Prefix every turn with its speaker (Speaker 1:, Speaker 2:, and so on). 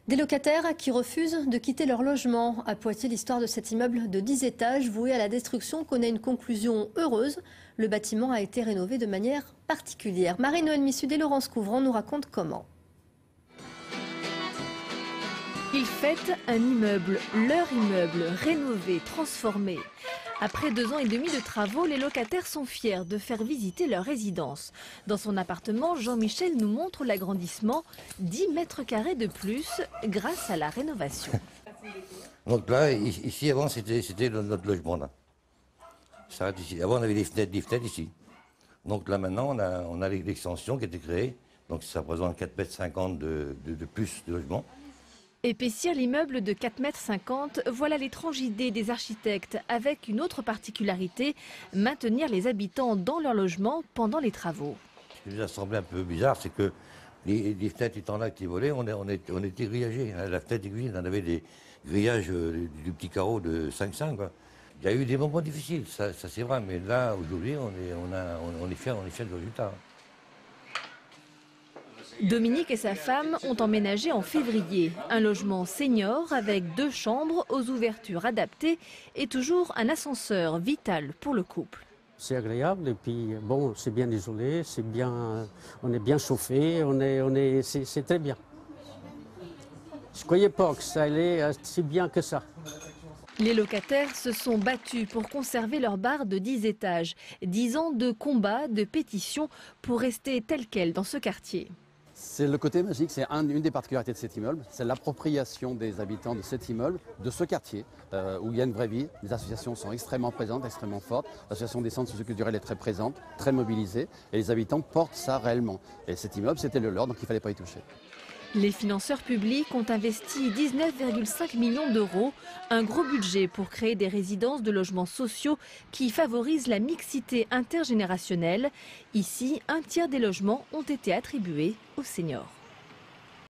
Speaker 1: Des locataires qui refusent de quitter leur logement. À Poitiers, l'histoire de cet immeuble de 10 étages voué à la destruction connaît une conclusion heureuse. Le bâtiment a été rénové de manière particulière. Marie-Noël Missud et Laurence Couvrant nous racontent comment.
Speaker 2: Ils fêtent un immeuble, leur immeuble, rénové, transformé. Après 2 ans et demi de travaux, les locataires sont fiers de faire visiter leur résidence. Dans son appartement, Jean-Michel nous montre l'agrandissement, 10 mètres carrés de plus grâce à la rénovation.
Speaker 3: Donc là, ici avant c'était notre logement là. Ça s'arrête ici. Avant on avait des fenêtres ici. Donc là maintenant on a l'extension qui a été créée. Donc ça représente 4,50 m de plus de logement.
Speaker 2: Épaissir l'immeuble de 4,50 m, voilà l'étrange idée des architectes, avec une autre particularité, maintenir les habitants dans leur logement pendant les travaux.
Speaker 3: Ce qui nous a semblé un peu bizarre, c'est que les fenêtres étant là qui volaient, on était grillagés. La fenêtre aiguille, on avait des grillages du petit carreau de 5,5 quoi. Il y a eu des moments difficiles, ça c'est vrai, mais là aujourd'hui on est fiers du résultat.
Speaker 2: Dominique et sa femme ont emménagé en février. Un logement senior avec 2 chambres aux ouvertures adaptées et toujours un ascenseur vital pour le couple.
Speaker 4: C'est agréable et puis bon, c'est bien isolé, on est bien chauffé, c'est très bien. Je ne croyais pas que ça allait si bien que ça.
Speaker 2: Les locataires se sont battus pour conserver leur bar de 10 étages. 10 ans de combats, de pétitions pour rester tel quel dans ce quartier.
Speaker 5: C'est le côté magique, c'est une des particularités de cet immeuble, c'est l'appropriation des habitants de cet immeuble, de ce quartier, où il y a une vraie vie. Les associations sont extrêmement présentes, extrêmement fortes. L'association des centres socioculturels est très présente, très mobilisée, et les habitants portent ça réellement. Et cet immeuble, c'était le leur, donc il ne fallait pas y toucher.
Speaker 2: Les financeurs publics ont investi 19,5 millions d'euros, un gros budget pour créer des résidences de logements sociaux qui favorisent la mixité intergénérationnelle. Ici, un tiers des logements ont été attribués aux seniors.